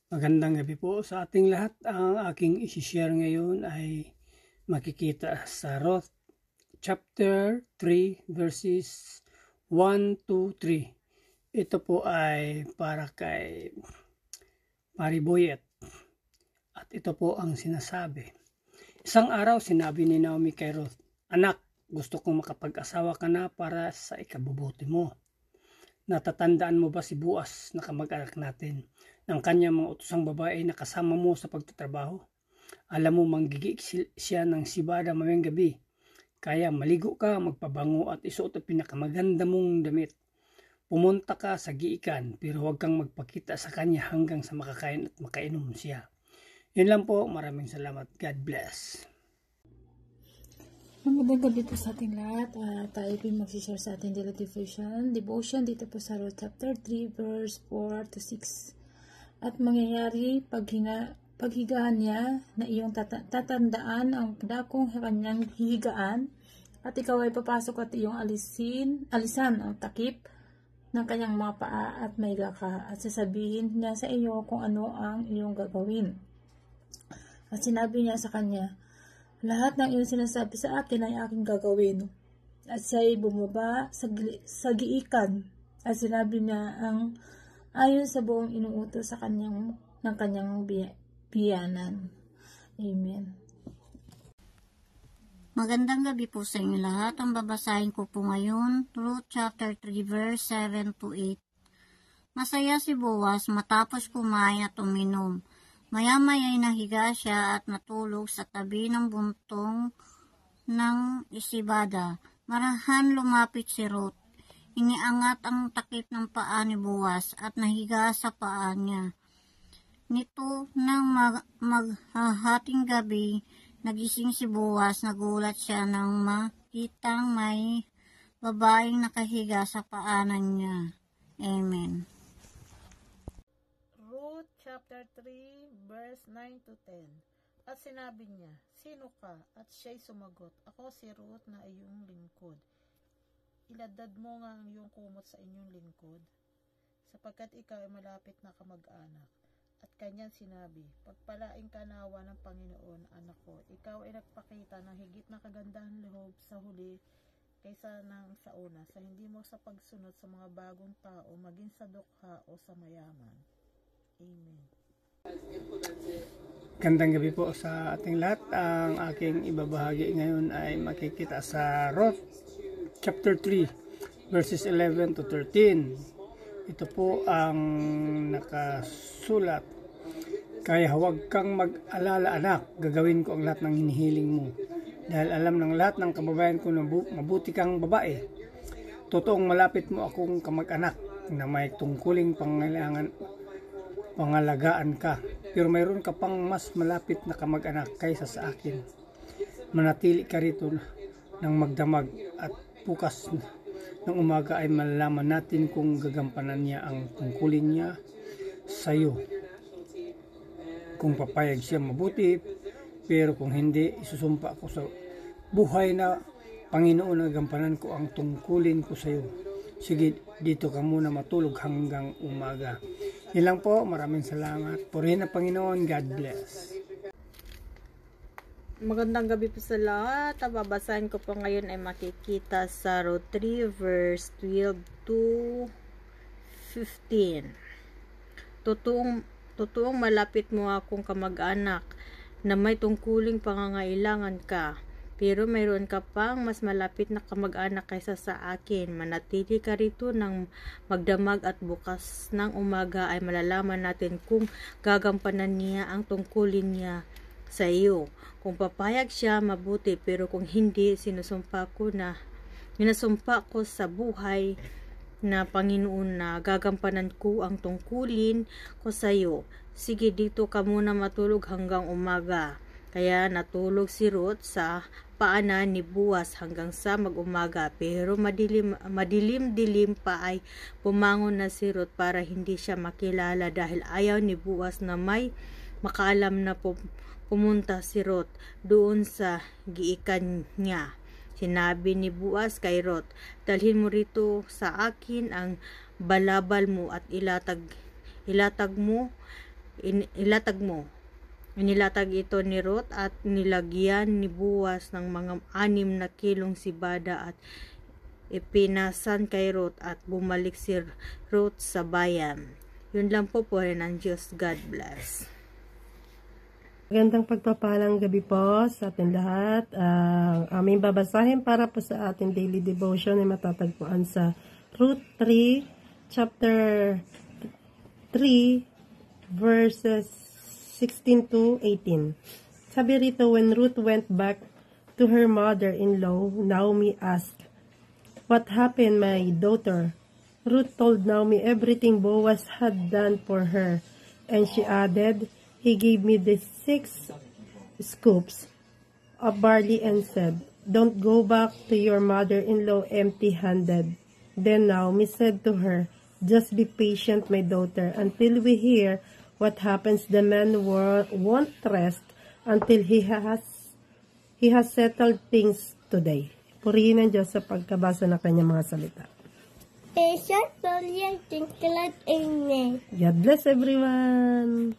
Magandang gabi po sa ating lahat. Ang aking isi-share ngayon ay makikita sa Ruth chapter 3 verses 1 to 3. Ito po ay para kay Pariboyet. At ito po ang sinasabi. Isang araw sinabi ni Naomi kay Ruth, "Anak, gusto kong makapag-asawa ka na para sa ikabubuti mo. Natatandaan mo ba si Boaz na kamag-anak natin, ng kanyang mga utosang babae na kasama mo sa pagtatrabaho? Alam mo, manggigik siya ng sibada mamayang gabi. Kaya maligo ka, magpabango at isuot ang pinakamaganda mong damit. Pumunta ka sa giikan, pero huwag kang magpakita sa kanya hanggang sa makakain at makainom siya." Yun lang po. Maraming salamat. God bless. Magandang gabi po sa ating lahat. Tayo po mag-share sa ating daily devotion dito po sa Ruth chapter 3 verse 4 to 6. At mangyayari paghigaan niya na iyong tatandaan ang dakong kanyang higaan, at ikaw ay papasok at iyong alisan ang takip ng kanyang mga paa at maiga ka, at sasabihin niya sa iyo kung ano ang iyong gagawin. At sinabi niya sa kanya, "Lahat ng iyong sinasabi sa akin ay aking gagawin." At siya ay bumaba sa giikan, at sinabi niya ang ayon sa buong inuutos sa ng kanyang biyanan. Amen. Magandang gabi po sa inyo lahat. Ang babasahin ko po ngayon, Ruth chapter 3 verse 7 to 8. Masaya si Boaz matapos kumain at uminom. Maya-maya'y nahiga siya at natulog sa tabi ng buntong ng isibada. Marahan lumapit si Ruth. Iniangat ang takip ng paa ni Boaz at nahiga sa paa niya. Nito nang maghahating gabi, nagising si Boaz. Nagulat siya nang makitang may babaeng nakahiga sa paanan niya. Amen. Ruth chapter 3 verse 9 to 10. At sinabi niya, "Sino ka?" At siya'y sumagot, "Ako si Ruth na iyong lingkod. Iladad mo nga ang iyong kumot sa inyong lingkod, sapagkat ikaw ay malapit na kamag-anak." At kanyang sinabi, "Pagpalaing ka nawa ng Panginoon, anak ko. Ikaw ay nagpakita ng higit na kagandahan loob sa huli kaysa ng sa una, sa hindi mo sa pagsunod sa mga bagong tao, maging sa dukha o sa mayaman." Amen. Gandang gabi po sa ating lahat. Ang aking ibabahagi ngayon ay makikita sa Ruth chapter 3 verses 11 to 13. Ito po ang nakasulat. "Kaya huwag kang mag-alala, anak, gagawin ko ang lahat ng hinihiling mo. Dahil alam ng lahat ng kababayan ko na mabuti kang babae. Totoong malapit mo akong kamag-anak na may tungkuling pangalagaan ka. Pero mayroon ka pang mas malapit na kamag-anak kaysa sa akin. Manatili ka rito ng magdamag, at bukas ng umaga ay malalaman natin kung gagampanan niya ang tungkulin niya sa iyo. Kung papayag siya, mabuti, pero kung hindi, isusumpa ko sa buhay na Panginoon na gampanan ko ang tungkulin ko sa iyo. Sige, dito ka muna matulog hanggang umaga." Yan lang po. Maraming salamat. Purihin ang Panginoon. God bless. Magandang gabi po sa lahat. Ang babasahin ko po ngayon ay makikita sa Ruth 3 verse 12 to 15. Totoong malapit mo akong kamag-anak na may tungkuling pangangailangan ka. Pero mayroon ka pang mas malapit na kamag-anak kaysa sa akin. Manatili ka rito ng magdamag, at bukas ng umaga ay malalaman natin kung gagampanan niya ang tungkulin niya sa iyo. Kung papayag siya, mabuti, pero kung hindi, sinasumpa ko sa buhay na Panginoon na gagampanan ko ang tungkulin ko sa iyo. Sige, dito ka muna matulog hanggang umaga." Kaya natulog si Ruth sa paanan ni Boaz hanggang sa mag-umaga. Pero madilim-dilim pa ay bumangon na si Ruth para hindi siya makilala, dahil ayaw ni Boaz na may makaalam na pumunta si Ruth doon sa giikan niya. Sinabi ni Boaz kay Ruth, "Dalhin mo rito sa akin ang balabal mo at ilatag mo ilatag mo. Inilatag ito ni Ruth at nilagyan ni Boaz ng mga 6 na kilong sibada at ipinasan kay Ruth at bumalik si Ruth sa bayan. Yun lang po rin ng Diyos. God bless. Magandang pagpapalang gabi po sa ating lahat. Ang aming babasahin para po sa ating daily devotion ay matatagpuan sa Ruth 3, chapter 3, verses 16 to 18. Sabi rito, when Ruth went back to her mother-in-law, Naomi asked, "What happened, my daughter?" Ruth told Naomi everything Boaz had done for her, and she added, "He gave me the 6 scoops of barley and said, 'Don't go back to your mother-in-law empty-handed.'" Then Naomi said to her, "Just be patient, my daughter, until we hear what happens. The man won't rest until he has settled things today." Purihin ng Diyos sa pagkabasa ng kanyang mga salita. Patient, brilliant, twinkle, amen. God bless everyone.